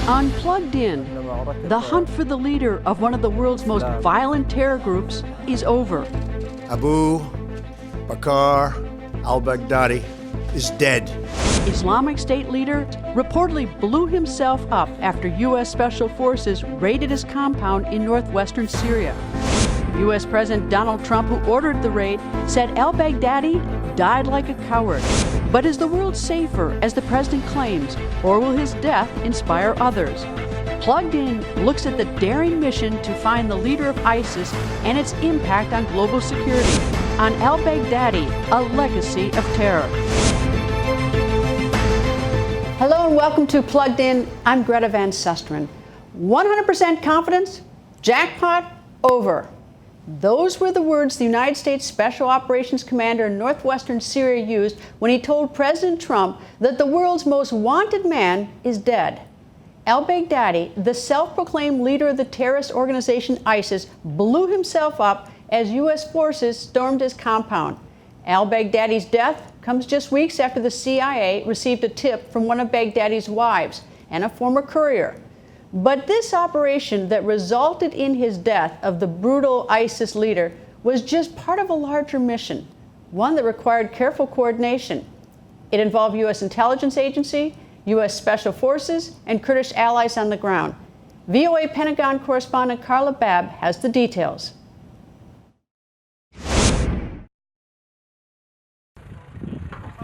Unplugged in, the hunt for the leader of one of the world's most violent terror groups is over. Abu Bakr al-Baghdadi is dead. Islamic State leader reportedly blew himself up after U.S. Special Forces raided his compound in northwestern Syria. U.S. President Donald Trump, who ordered the raid, said al-Baghdadi died like a coward. But is the world safer, as the president claims, or will his death inspire others? Plugged In looks at the daring mission to find the leader of ISIS and its impact on global security. On al-Baghdadi, a legacy of terror. Hello and welcome to Plugged In. I'm Greta Van Susteren. 100% confidence? Jackpot? Over. Those were the words the United States Special Operations Commander in northwestern Syria used when he told President Trump that the world's most wanted man is dead. Al-Baghdadi, the self-proclaimed leader of the terrorist organization ISIS, blew himself up as U.S. forces stormed his compound. Al-Baghdadi's death comes just weeks after the CIA received a tip from one of Baghdadi's wives and a former courier. But this operation that resulted in his death of the brutal ISIS leader was just part of a larger mission, one that required careful coordination. It involved U.S. intelligence agency, U.S. Special Forces, and Kurdish allies on the ground. VOA Pentagon correspondent Carla Babb has the details.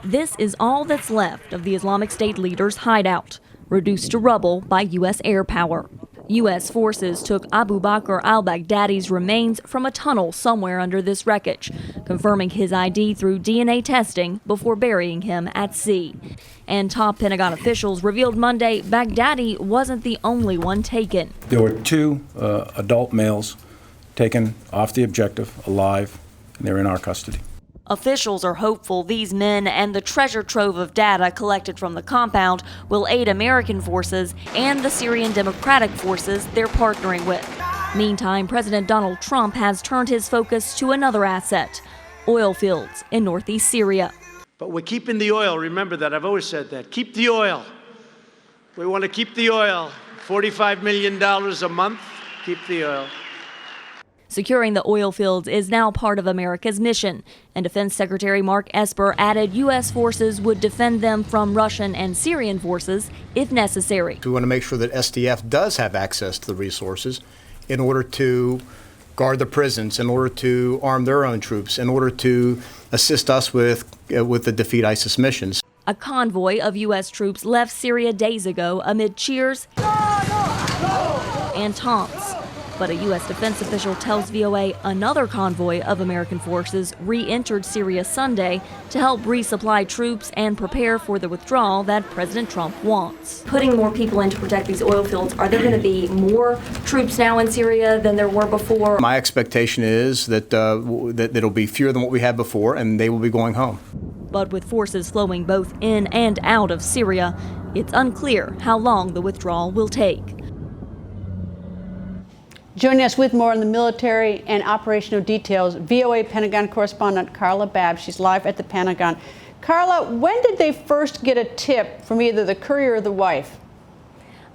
This is all that's left of the Islamic State leader's hideout, reduced to rubble by U.S. air power. U.S. forces took Abu Bakr al-Baghdadi's remains from a tunnel somewhere under this wreckage, confirming his ID through DNA testing before burying him at sea. And top Pentagon officials revealed Monday Baghdadi wasn't the only one taken. There were two adult males taken off the objective, alive, and they're in our custody. Officials are hopeful these men and the treasure trove of data collected from the compound will aid American forces and the Syrian Democratic Forces they're partnering with. Meantime, President Donald Trump has turned his focus to another asset, oil fields in northeast Syria. But we're keeping the oil. Remember that. I've always said that. Keep the oil. We want to keep the oil. $45 million a month. Keep the oil. Securing the oil fields is now part of America's mission, and Defense Secretary Mark Esper added U.S. forces would defend them from Russian and Syrian forces if necessary. We want to make sure that SDF does have access to the resources in order to guard the prisons, in order to arm their own troops, in order to assist us with the defeat ISIS missions. A convoy of U.S. troops left Syria days ago amid cheers and taunts. But a U.S. defense official tells VOA another convoy of American forces re-entered Syria Sunday to help resupply troops and prepare for the withdrawal that President Trump wants. Putting more people in to protect these oil fields, are there going to be more troops now in Syria than there were before? My expectation is that it'll be fewer than what we had before, and they will be going home. But with forces flowing both in and out of Syria, it's unclear how long the withdrawal will take. Joining us with more on the military and operational details, VOA Pentagon correspondent Carla Babb. She's live at the Pentagon. Carla, when did they first get a tip from either the courier or the wife?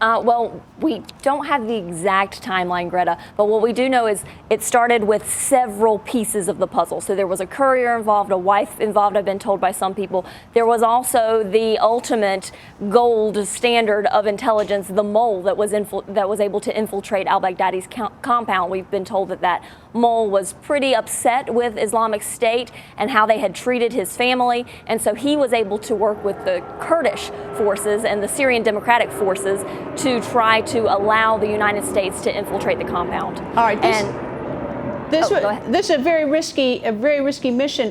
Well, we don't have the exact timeline, Greta, but what we do know is it started with several pieces of the puzzle. So there was a courier involved, a wife involved, I've been told by some people. There was also the ultimate gold standard of intelligence, the mole that was able to infiltrate al-Baghdadi's compound. We've been told that mole was pretty upset with Islamic State and how they had treated his family, and so he was able to work with the Kurdish forces and the Syrian Democratic Forces to try to allow the United States to infiltrate the compound. All right. This is a very risky mission.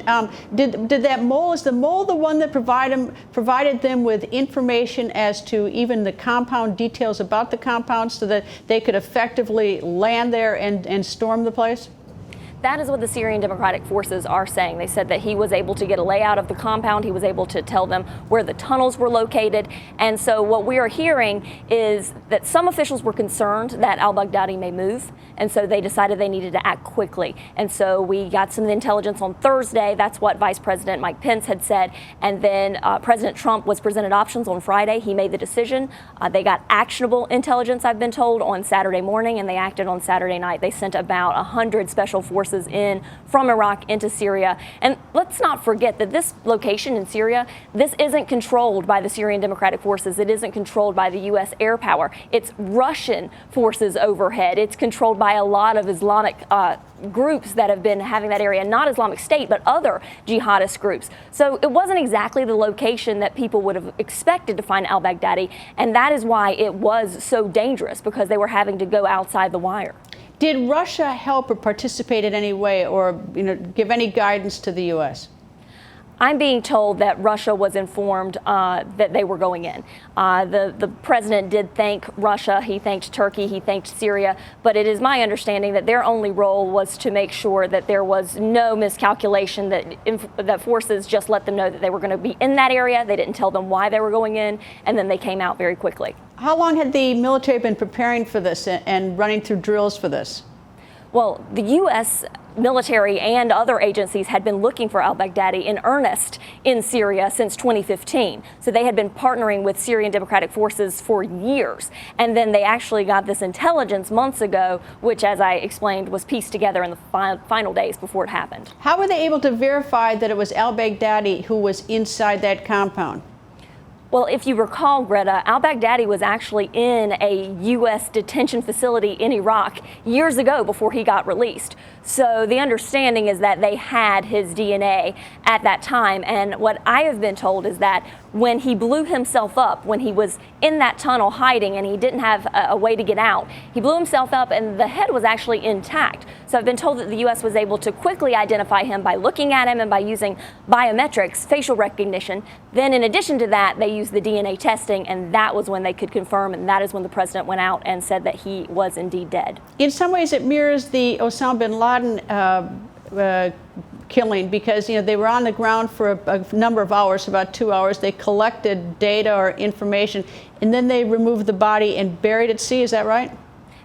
Did that mole, is the mole the one that provided them with information as to even the compound details about the compound so that they could effectively land there and storm the place? That is what the Syrian Democratic Forces are saying. They said that he was able to get a layout of the compound. He was able to tell them where the tunnels were located. And so what we are hearing is that some officials were concerned that al-Baghdadi may move. And so they decided they needed to act quickly. And so we got some intelligence on Thursday. That's what Vice President Mike Pence had said. And then President Trump was presented options on Friday. He made the decision. They got actionable intelligence, I've been told, on Saturday morning, and they acted on Saturday night. They sent about 100 special forces in from Iraq into Syria. And let's not forget that this location in Syria, this isn't controlled by the Syrian Democratic Forces. It isn't controlled by the U.S. air power. It's Russian forces overhead. It's controlled by a lot of Islamic groups that have been having that area, not Islamic State, but other jihadist groups. So it wasn't exactly the location that people would have expected to find al-Baghdadi, and that is why it was so dangerous, because they were having to go outside the wire. Did Russia help or participate in any way, or give any guidance to the U.S.? I'm being told that Russia was informed that they were going in. The president did thank Russia, he thanked Turkey, he thanked Syria, but it is my understanding that their only role was to make sure that there was no miscalculation, that forces just let them know that they were going to be in that area. They didn't tell them why they were going in, and then they came out very quickly. How long had the military been preparing for this and running through drills for this? Well, the U.S. military and other agencies had been looking for al-Baghdadi in earnest in Syria since 2015. So they had been partnering with Syrian Democratic Forces for years. And then they actually got this intelligence months ago, which, as I explained, was pieced together in the final days before it happened. How were they able to verify that it was al-Baghdadi who was inside that compound? Well, if you recall, Greta, al-Baghdadi was actually in a U.S. detention facility in Iraq years ago before he got released. So the understanding is that they had his DNA at that time. And what I have been told is that when he blew himself up, when he was in that tunnel hiding and he didn't have a way to get out, he blew himself up and the head was actually intact. So I've been told that the U.S. was able to quickly identify him by looking at him and by using biometrics, facial recognition. Then in addition to that, they used the DNA testing, and that was when they could confirm, and that is when the president went out and said that he was indeed dead. In some ways, it mirrors the Osama bin Laden killing, because they were on the ground for a number of hours, about 2 hours. They collected data or information, and then they removed the body and buried at sea. Is that right?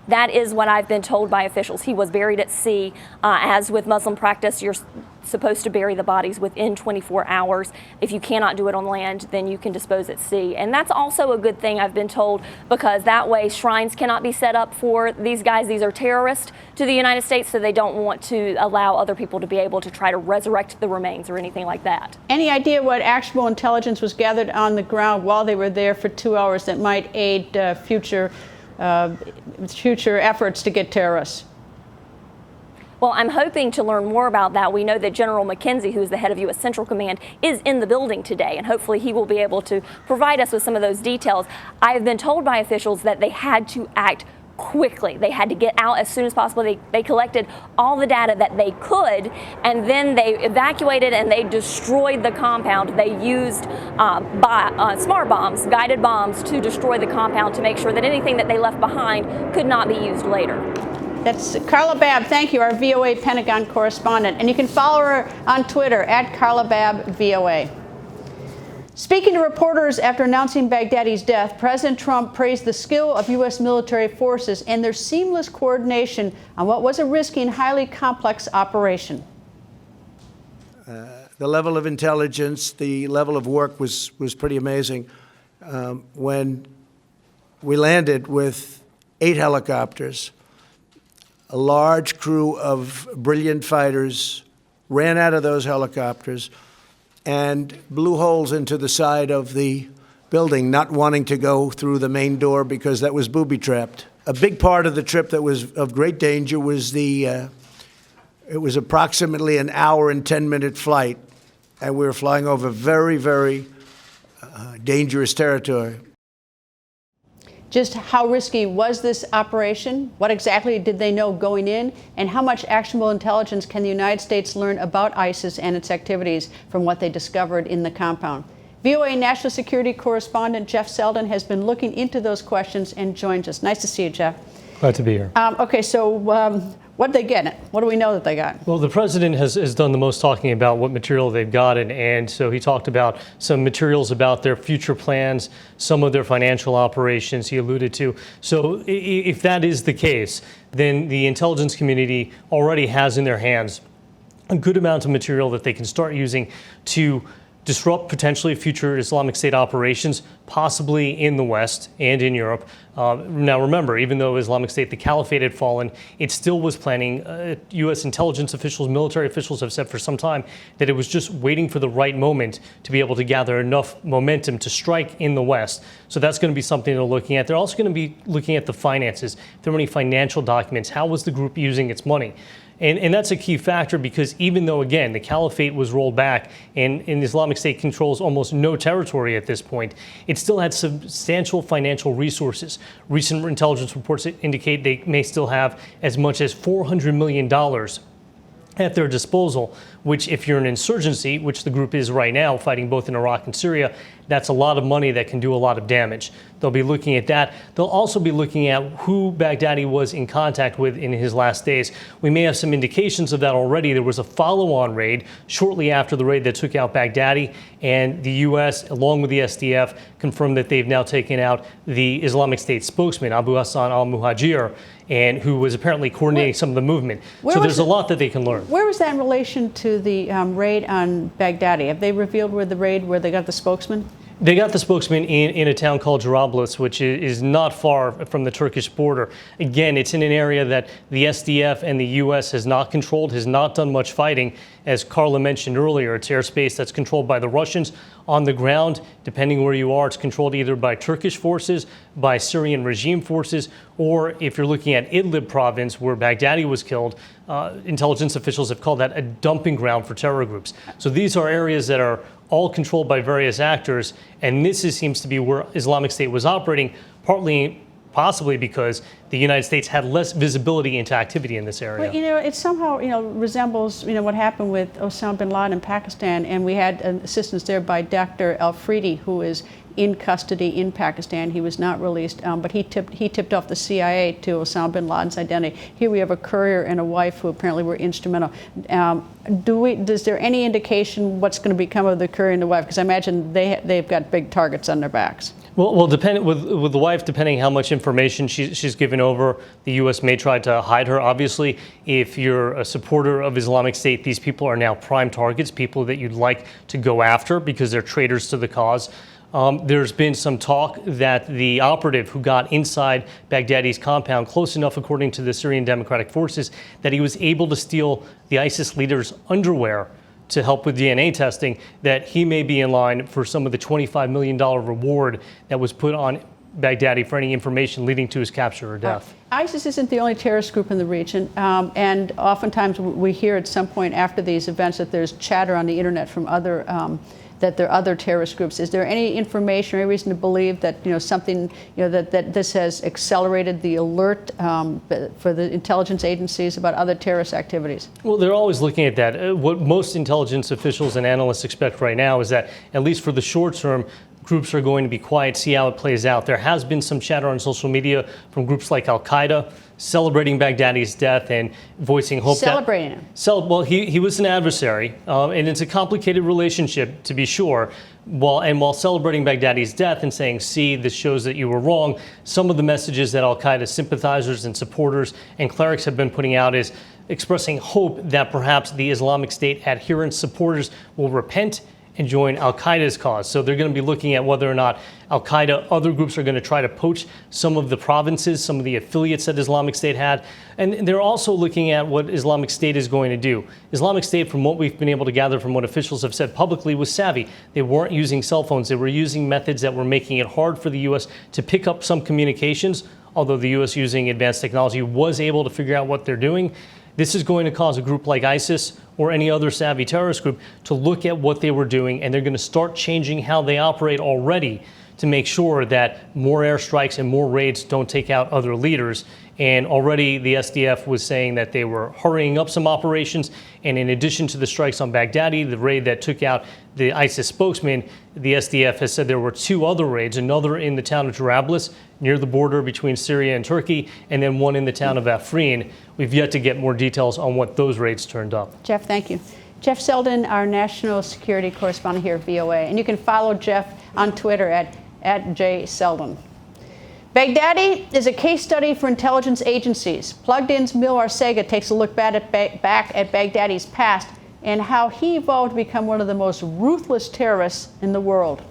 That is what I've been told by officials. He was buried at sea. As with Muslim practice, you're supposed to bury the bodies within 24 hours. If you cannot do it on land, then you can dispose at sea. And that's also a good thing, I've been told, because that way shrines cannot be set up for these guys. These are terrorists to the United States, so they don't want to allow other people to be able to try to resurrect the remains or anything like that. Any idea what actual intelligence was gathered on the ground while they were there for 2 hours that might aid future efforts to get terrorists? Well, I'm hoping to learn more about that. We know that General McKenzie, who is the head of U.S. Central Command, is in the building today, and hopefully he will be able to provide us with some of those details. I have been told by officials that they had to act quickly. They had to get out as soon as possible. They collected all the data that they could, and then they evacuated and they destroyed the compound. They used smart bombs, guided bombs, to destroy the compound to make sure that anything that they left behind could not be used later. That's Carla Babb, thank you, our VOA Pentagon correspondent. And you can follow her on Twitter at Carla Babb VOA. Speaking to reporters after announcing Baghdadi's death, President Trump praised the skill of U.S. military forces and their seamless coordination on what was a risky and highly complex operation. The level of intelligence, the level of work was pretty amazing. When we landed with 8 helicopters, a large crew of brilliant fighters ran out of those helicopters and blew holes into the side of the building, not wanting to go through the main door because that was booby-trapped. A big part of the trip that was of great danger was it was approximately an hour and 10-minute flight, and we were flying over very, very dangerous territory. Just how risky was this operation? What exactly did they know going in? And how much actionable intelligence can the United States learn about ISIS and its activities from what they discovered in the compound? VOA National Security Correspondent Jeff Selden has been looking into those questions and joins us. Nice to see you, Jeff. Glad to be here. Okay, so what did they get? What do we know that they got? Well, the president has done the most talking about what material they've gotten, and so he talked about some materials about their future plans, some of their financial operations he alluded to. So if that is the case, then the intelligence community already has in their hands a good amount of material that they can start using to disrupt potentially future Islamic State operations, possibly in the West and in Europe. Now remember, even though Islamic State, the caliphate had fallen, it still was planning. U.S. intelligence officials, military officials have said for some time that it was just waiting for the right moment to be able to gather enough momentum to strike in the West. So that's going to be something they're looking at. They're also going to be looking at the finances. If there are any financial documents, how was the group using its money? And that's a key factor because even though, again, the caliphate was rolled back and Islamic State controls almost no territory at this point, it still had substantial financial resources. Recent intelligence reports indicate they may still have as much as $400 million at their disposal, which if you're an insurgency, which the group is right now, fighting both in Iraq and Syria, that's a lot of money that can do a lot of damage. They'll be looking at that. They'll also be looking at who Baghdadi was in contact with in his last days. We may have some indications of that already. There was a follow-on raid shortly after the raid that took out Baghdadi, and the U.S., along with the SDF, confirmed that they've now taken out the Islamic State spokesman, Abu Hassan al-Muhajir, and who was apparently coordinating some of the movement. So there's a lot that they can learn. Where was that in relation to the raid on Baghdadi? Have they revealed where they got the spokesman? They got the spokesman in a town called Jarablus, which is not far from the Turkish border. Again, it's in an area that the SDF and the U.S. has not controlled, has not done much fighting. As Carla mentioned earlier, it's airspace that's controlled by the Russians. On the ground, depending where you are, it's controlled either by Turkish forces, by Syrian regime forces, or if you're looking at Idlib province, where Baghdadi was killed, intelligence officials have called that a dumping ground for terror groups. So these are areas that are all controlled by various actors, and this seems to be where Islamic State was operating, possibly because the United States had less visibility into activity in this area. Well, it somehow, resembles, what happened with Osama bin Laden in Pakistan, and we had assistance there by Dr. Al-Fridi, who is in custody in Pakistan. He was not released, but he tipped off the CIA to Osama bin Laden's identity. Here we have a courier and a wife who apparently were instrumental. Is there any indication what's going to become of the courier and the wife? Because I imagine they've got big targets on their backs. Well, depending with the wife, depending how much information she's given over, the U.S. may try to hide her. Obviously, if you're a supporter of Islamic State, these people are now prime targets, people that you'd like to go after because they're traitors to the cause. There's been some talk that the operative who got inside Baghdadi's compound, close enough, according to the Syrian Democratic Forces, that he was able to steal the ISIS leader's underwear to help with DNA testing, that he may be in line for some of the $25 million reward that was put on Baghdadi for any information leading to his capture or death. ISIS isn't the only terrorist group in the region, and oftentimes we hear at some point after these events that there's chatter on the internet from that there are other terrorist groups. Is there any information or any reason to believe that that this has accelerated the alert for the intelligence agencies about other terrorist activities? Well, they're always looking at that. What most intelligence officials and analysts expect right now is that, at least for the short term, groups are going to be quiet, see how it plays out. There has been some chatter on social media from groups like al-Qaeda celebrating Baghdadi's death and voicing hope. Celebrating him? Well, he was an adversary, and it's a complicated relationship, to be sure. While celebrating Baghdadi's death and saying, see, this shows that you were wrong, some of the messages that al-Qaeda sympathizers and supporters and clerics have been putting out is expressing hope that perhaps the Islamic State adherents, supporters will repent and join al-Qaeda's cause. So they're going to be looking at whether or not al-Qaeda, other groups are going to try to poach some of the provinces, some of the affiliates that Islamic State had. And they're also looking at what Islamic State is going to do. Islamic State, from what we've been able to gather from what officials have said publicly, was savvy. They weren't using cell phones. They were using methods that were making it hard for the U.S. to pick up some communications, although the U.S. using advanced technology was able to figure out what they're doing. This is going to cause a group like ISIS or any other savvy terrorist group to look at what they were doing, and they're going to start changing how they operate already to make sure that more airstrikes and more raids don't take out other leaders. And already the SDF was saying that they were hurrying up some operations. And in addition to the strikes on Baghdadi, the raid that took out the ISIS spokesman, the SDF has said there were 2 other raids, another in the town of Jarablus near the border between Syria and Turkey, and then one in the town of Afrin. We've yet to get more details on what those raids turned up. Jeff, thank you. Jeff Selden, our national security correspondent here at VOA. And you can follow Jeff on Twitter at @JSelden. Baghdadi is a case study for intelligence agencies. Plugged In's Mil Arcega takes a look back at Baghdadi's past and how he evolved to become one of the most ruthless terrorists in the world.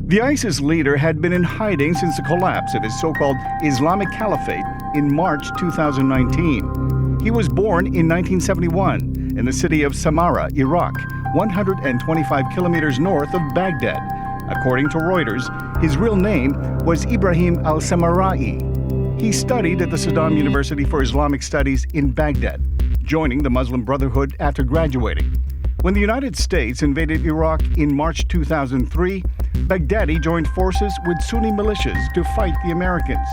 The ISIS leader had been in hiding since the collapse of his so-called Islamic Caliphate in March 2019. He was born in 1971 in the city of Samarra, Iraq, 125 kilometers north of Baghdad. According to Reuters, his real name was Ibrahim al-Samarra'i. He studied at the Saddam University for Islamic Studies in Baghdad, joining the Muslim Brotherhood after graduating. When the United States invaded Iraq in March 2003, Baghdadi joined forces with Sunni militias to fight the Americans.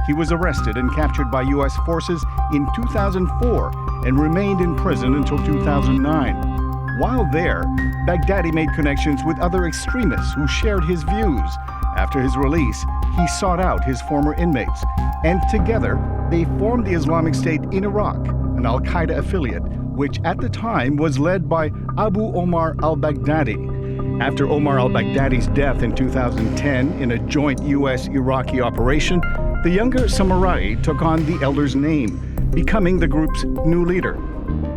He was arrested and captured by U.S. forces in 2004 and remained in prison until 2009. While there, Baghdadi made connections with other extremists who shared his views. After his release, he sought out his former inmates, and together they formed the Islamic State in Iraq, an al-Qaeda affiliate, which at the time was led by Abu Omar al-Baghdadi. After Omar al-Baghdadi's death in 2010 in a joint U.S.-Iraqi operation, the younger Samarra'i took on the elder's name, becoming the group's new leader.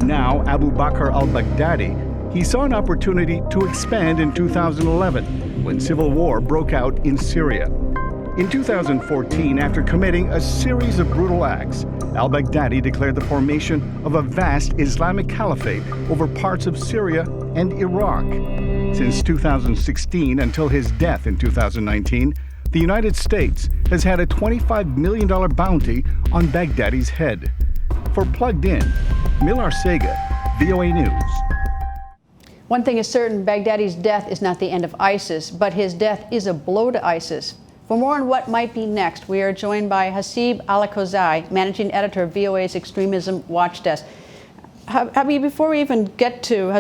Now Abu Bakr al-Baghdadi, he saw an opportunity to expand in 2011 when civil war broke out in Syria. In 2014, after committing a series of brutal acts, al-Baghdadi declared the formation of a vast Islamic caliphate over parts of Syria and Iraq. Since 2016 until his death in 2019, the United States has had a $25 million bounty on Baghdadi's head. For Plugged In, Mil Arcega, VOA News. One thing is certain, Baghdadi's death is not the end of ISIS, but his death is a blow to ISIS. For more on what might be next, we are joined by Hasib Alakozai, managing editor of VOA's Extremism Watch Desk. Hasib, before we even get to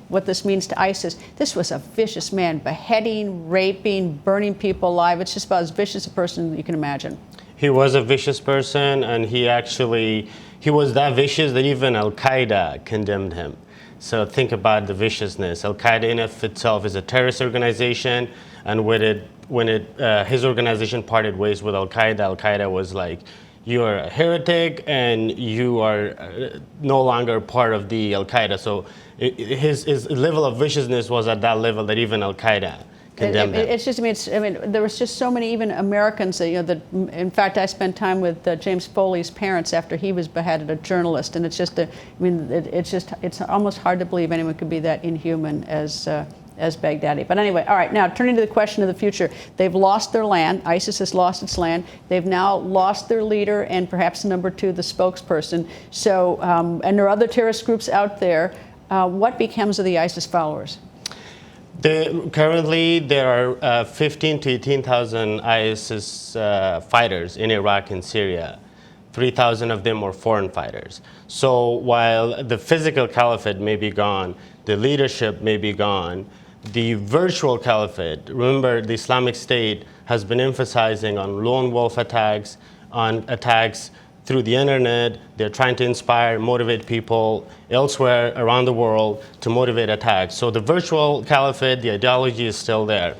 what this means to ISIS, this was a vicious man, beheading, raping, burning people alive. It's just about as vicious a person you can imagine. He was a vicious person, and he was that vicious that even Al-Qaeda condemned him. So think about the viciousness. Al-Qaeda in itself is a terrorist organization, and when his organization parted ways with Al-Qaeda, Al-Qaeda was like, you are a heretic and you are no longer part of the Al-Qaeda. So his level of viciousness was at that level that even Al-Qaeda condemned him. It's just, there was just so many, even Americans, that, in fact, I spent time with James Foley's parents after he was beheaded, a journalist, and it's just, it's almost hard to believe anyone could be that inhuman as Baghdadi. But anyway, all right, now turning to the question of the future. They've lost their land. ISIS has lost its land. They've now lost their leader and perhaps number 2, the spokesperson. So, and there are other terrorist groups out there. What becomes of the ISIS followers? Currently, there are 15 to 18,000 ISIS fighters in Iraq and Syria. 3,000 of them are foreign fighters. So while the physical caliphate may be gone, the leadership may be gone, the virtual caliphate, remember the Islamic State has been emphasizing on lone wolf attacks, on attacks through the internet. They're trying to inspire, motivate people elsewhere around the world to motivate attacks. So the virtual caliphate, the ideology is still there.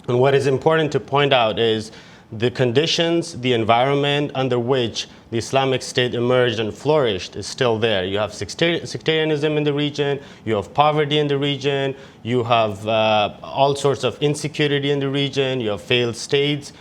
And what is important to point out is the conditions, the environment under which the Islamic State emerged and flourished is still there. You have sectarianism in the region, you have poverty in the region, you have all sorts of insecurity in the region, you have failing states.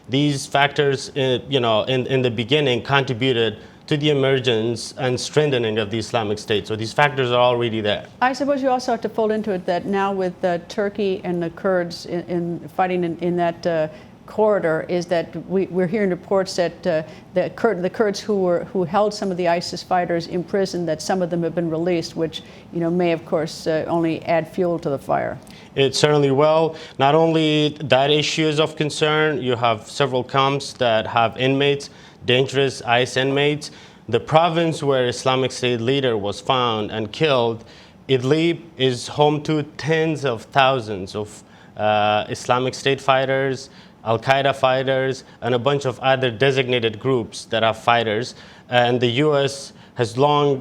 These factors, in the beginning contributed to the emergence and strengthening of the Islamic State. So these factors are already there. I suppose you also have to fold into it that now with Turkey and the Kurds in fighting in that corridor, is that we're hearing reports that the Kurds who held some of the ISIS fighters in prison, that some of them have been released, which may of course only add fuel to the fire. it certainly will. Not only that issue is of concern, you have several camps that have inmates, dangerous ICE inmates. The province where Islamic State leader was found and killed, Idlib, is home to tens of thousands of Islamic State fighters, al-Qaeda fighters, and a bunch of other designated groups that have fighters. And the U.S. has long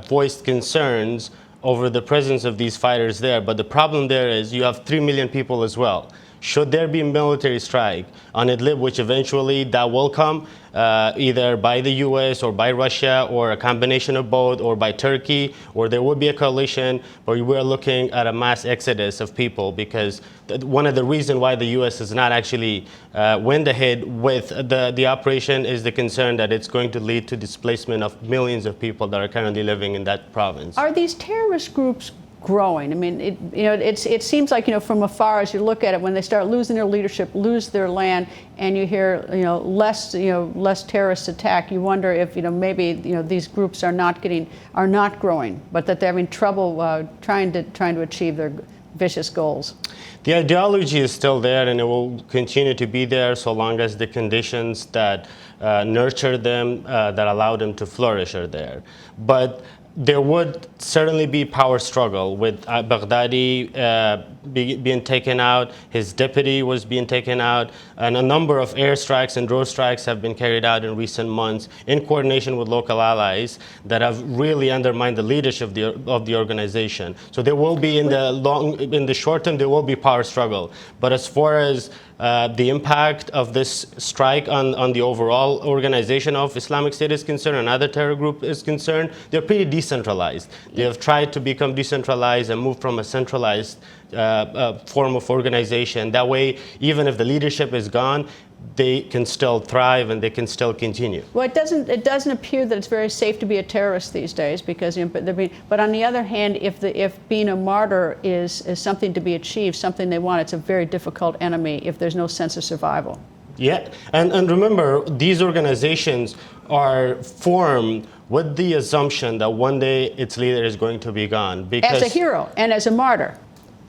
voiced concerns over the presence of these fighters there. But the problem there is you have 3 million people as well. Should there be a military strike on Idlib, which eventually that will come, either by the U.S. or by Russia or a combination of both, or by Turkey, or there would be a coalition, but we're looking at a mass exodus of people, because one of the reasons why the U.S. has not actually went ahead with the operation is the concern that it's going to lead to displacement of millions of people that are currently living in that province. Are these terrorist groups growing? I mean, it seems like, from afar, as you look at it, when they start losing their leadership, lose their land, and you hear, less terrorist attack, you wonder if, maybe, these groups are not growing, but that they're having trouble trying to achieve their vicious goals. The ideology is still there, and it will continue to be there so long as the conditions that nurture them, that allow them to flourish, are there. But there would certainly be power struggle with al-Baghdadi being taken out, his deputy was being taken out, and a number of airstrikes and drone strikes have been carried out in recent months in coordination with local allies that have really undermined the leadership of the organization. So there will be, in the short term, there will be power struggle. But as far as the impact of this strike on the overall organization of Islamic State is concerned, and other terror group is concerned, they're pretty decentralized. They have tried to become decentralized and move from a centralized form of organization. That way, even if the leadership is gone, they can still thrive and they can still continue. Well, it doesn't appear that it's very safe to be a terrorist these days, because but on the other hand, if being a martyr is something to be achieved, something they want, it's a very difficult enemy if there's no sense of survival. Yeah, and remember, these organizations are formed with the assumption that one day its leader is going to be gone. Because, as a hero and as a martyr.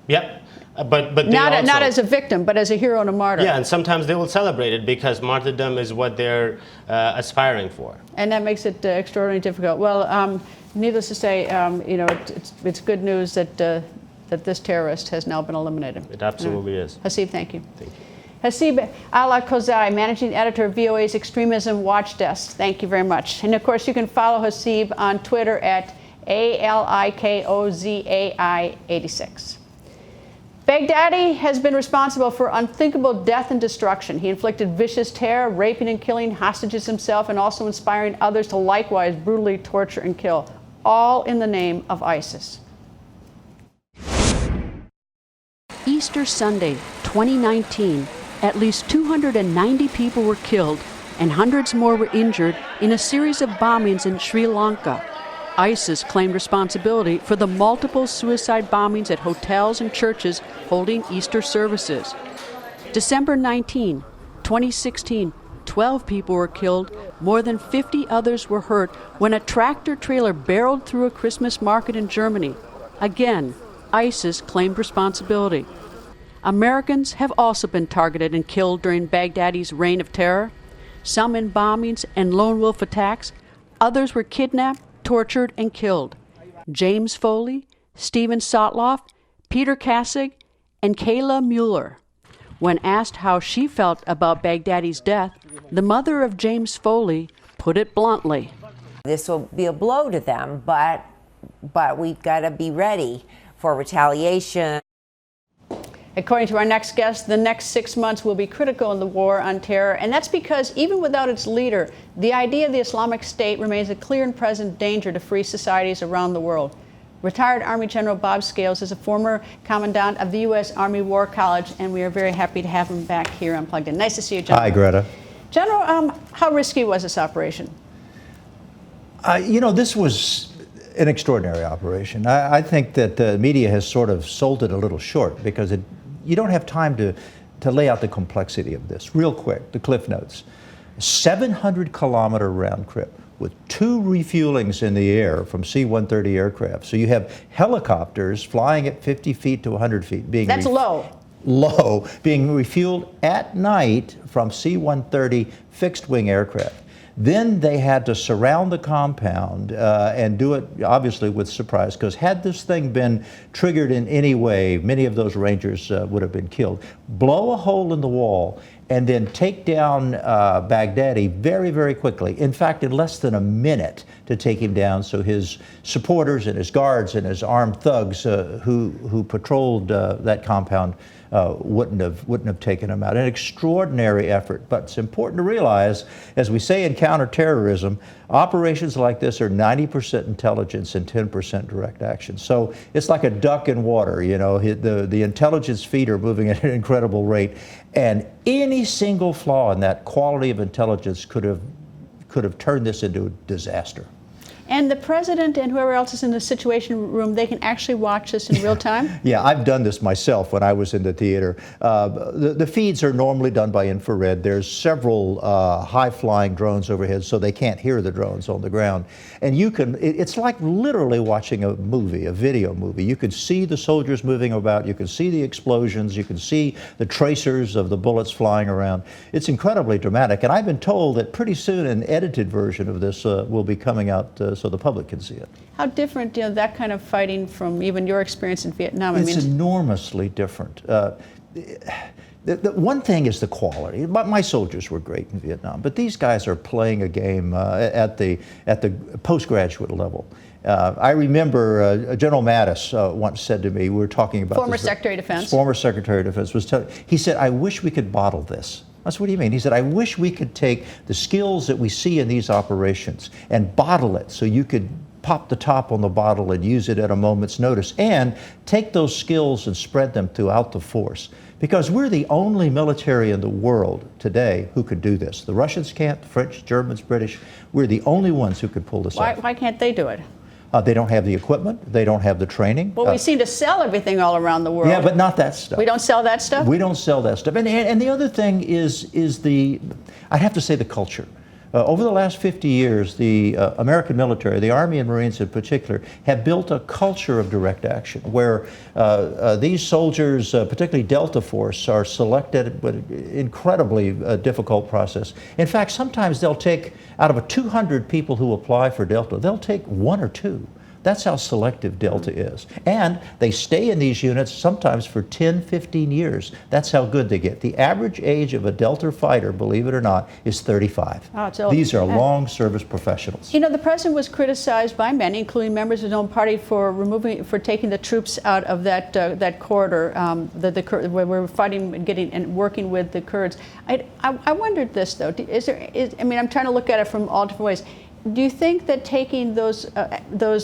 Yep. But not as a victim, but as a hero and a martyr. Yeah, and sometimes they will celebrate it because martyrdom is what they're aspiring for. And that makes it extraordinarily difficult. Well, needless to say, it's good news that this terrorist has now been eliminated. It absolutely is. Hasib, thank you. Thank you. Hasib Al-Kozai, Managing Editor of VOA's Extremism Watch Desk. Thank you very much. And of course, you can follow Hasib on Twitter at ALIKOZAI86. Baghdadi has been responsible for unthinkable death and destruction. He inflicted vicious terror, raping and killing hostages himself, and also inspiring others to likewise brutally torture and kill, all in the name of ISIS. Easter Sunday, 2019, at least 290 people were killed and hundreds more were injured in a series of bombings in Sri Lanka. ISIS claimed responsibility for the multiple suicide bombings at hotels and churches holding Easter services. December 19, 2016, 12 people were killed, more than 50 others were hurt when a tractor trailer barreled through a Christmas market in Germany. Again, ISIS claimed responsibility. Americans have also been targeted and killed during Baghdadi's reign of terror, some in bombings and lone wolf attacks. Others were kidnapped, tortured, and killed. James Foley, Stephen Sotloff, Peter Kassig, and Kayla Mueller. When asked how she felt about Baghdadi's death, the mother of James Foley put it bluntly. This will be a blow to them, but we've got to be ready for retaliation. According to our next guest, the next 6 months will be critical in the war on terror, and that's because even without its leader, the idea of the Islamic State remains a clear and present danger to free societies around the world. Retired Army General Bob Scales is a former commandant of the U.S. Army War College, and we are very happy to have him back here on Plugged In. Nice to see you, General. Hi, Greta. General, how risky was this operation? This was an extraordinary operation. I think that the media has sort of sold it a little short because you don't have time to lay out the complexity of this. Real quick, the cliff notes. 700-kilometer round trip, with 2 refuelings in the air from C-130 aircraft. So you have helicopters flying at 50 feet to 100 feet being That's low. Low, being refueled at night from C-130 fixed-wing aircraft. Then they had to surround the compound and do it, obviously, with surprise, because had this thing been triggered in any way, many of those Rangers would have been killed. Blow a hole in the wall and then take down Baghdadi very, very quickly. In fact, in less than a minute to take him down, so his supporters and his guards and his armed thugs who patrolled that compound wouldn't have taken him out. An extraordinary effort, but it's important to realize, as we say in counterterrorism, operations like this are 90% intelligence and 10% direct action. So it's like a duck in water, you know, the intelligence feet are moving at an incredible rate, and any single flaw in that quality of intelligence could have turned this into a disaster. And the president and whoever else is in the Situation Room, they can actually watch this in real time? Yeah, I've done this myself when I was in the theater. The feeds are normally done by infrared. There's several high-flying drones overhead, so they can't hear the drones on the ground. And you can, it's like literally watching a movie, a video movie. You can see the soldiers moving about, you can see the explosions, you can see the tracers of the bullets flying around. It's incredibly dramatic, and I've been told that pretty soon an edited version of this will be coming out so the public can see it. How different, you know, that kind of fighting from even your experience in Vietnam? It's enormously different. The one thing is the quality. My soldiers were great in Vietnam, but these guys are playing a game at the postgraduate level. I remember General Mattis once said to me, we were talking about former Secretary of Defense. Former Secretary of Defense was telling. He said, "I wish we could bottle this." I said, "What do you mean?" He said, "I wish we could take the skills that we see in these operations and bottle it so you could pop the top on the bottle and use it at a moment's notice, and take those skills and spread them throughout the force. Because we're the only military in the world today who could do this. The Russians can't, the French, Germans, British. We're the only ones who could pull this off. Why can't they do it? They don't have the equipment. They don't have the training. Well, we seem to sell everything all around the world. Yeah, but not that stuff. We don't sell that stuff? We don't sell that stuff. And the other thing is the, I have to say, the culture. Over the last 50 years, the American military, the Army and Marines in particular, have built a culture of direct action where these soldiers, particularly Delta Force, are selected with an incredibly difficult process. In fact, sometimes they'll take, out of 200 people who apply for Delta, they'll take 1 or 2. That's how selective Delta is. And they stay in these units sometimes for 10, 15 years. That's how good they get. The average age of a Delta fighter, believe it or not, is 35. Oh, it's old. These are long service professionals. You know, the president was criticized by many, including members of his own party, for taking the troops out of that corridor, where we're fighting and getting and working with the Kurds. I wondered this though. I mean, I'm trying to look at it from all different ways. Do you think that taking those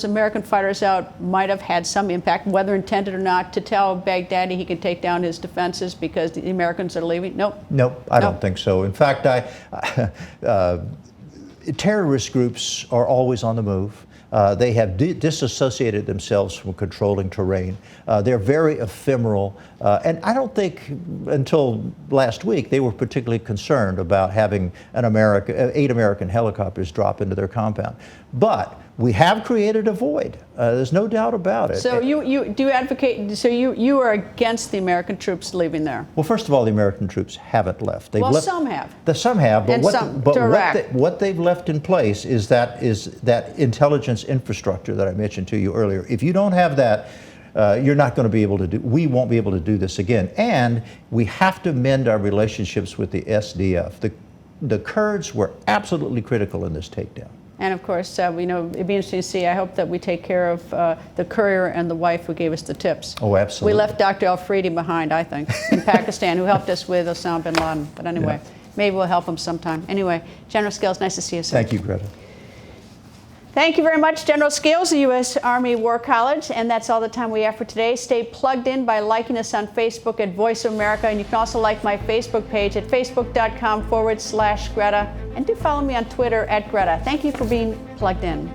American fighters out might have had some impact, whether intended or not, to tell Baghdadi he can take down his defenses because the Americans are leaving? Nope. Nope, I don't think so. In fact, terrorist groups are always on the move. They have disassociated themselves from controlling terrain. They're very ephemeral. And I don't think until last week they were particularly concerned about having 8 American helicopters drop into their compound. But we have created a void. There's no doubt about it. So you do advocate, so you are against the American troops leaving there? Well, first of all, the American troops haven't left. Some have. Some have, but what they've left in place is that intelligence infrastructure that I mentioned to you earlier. If you don't have that, you're not going to be able to do, we won't be able to do this again. And we have to mend our relationships with the SDF. The Kurds were absolutely critical in this takedown. And of course, we know it'd be interesting to see. I hope that we take care of the courier and the wife who gave us the tips. Oh, absolutely. We left Dr. Afridi behind, I think, in Pakistan, who helped us with Osama bin Laden. But anyway, maybe we'll help him sometime. Anyway, General Scales, nice to see you, sir. Thank you, Greta. Thank you very much, General Scales, the U.S. Army War College. And that's all the time we have for today. Stay plugged in by liking us on Facebook at Voice of America. And you can also like my Facebook page at facebook.com/Greta. And do follow me on Twitter at Greta. Thank you for being plugged in.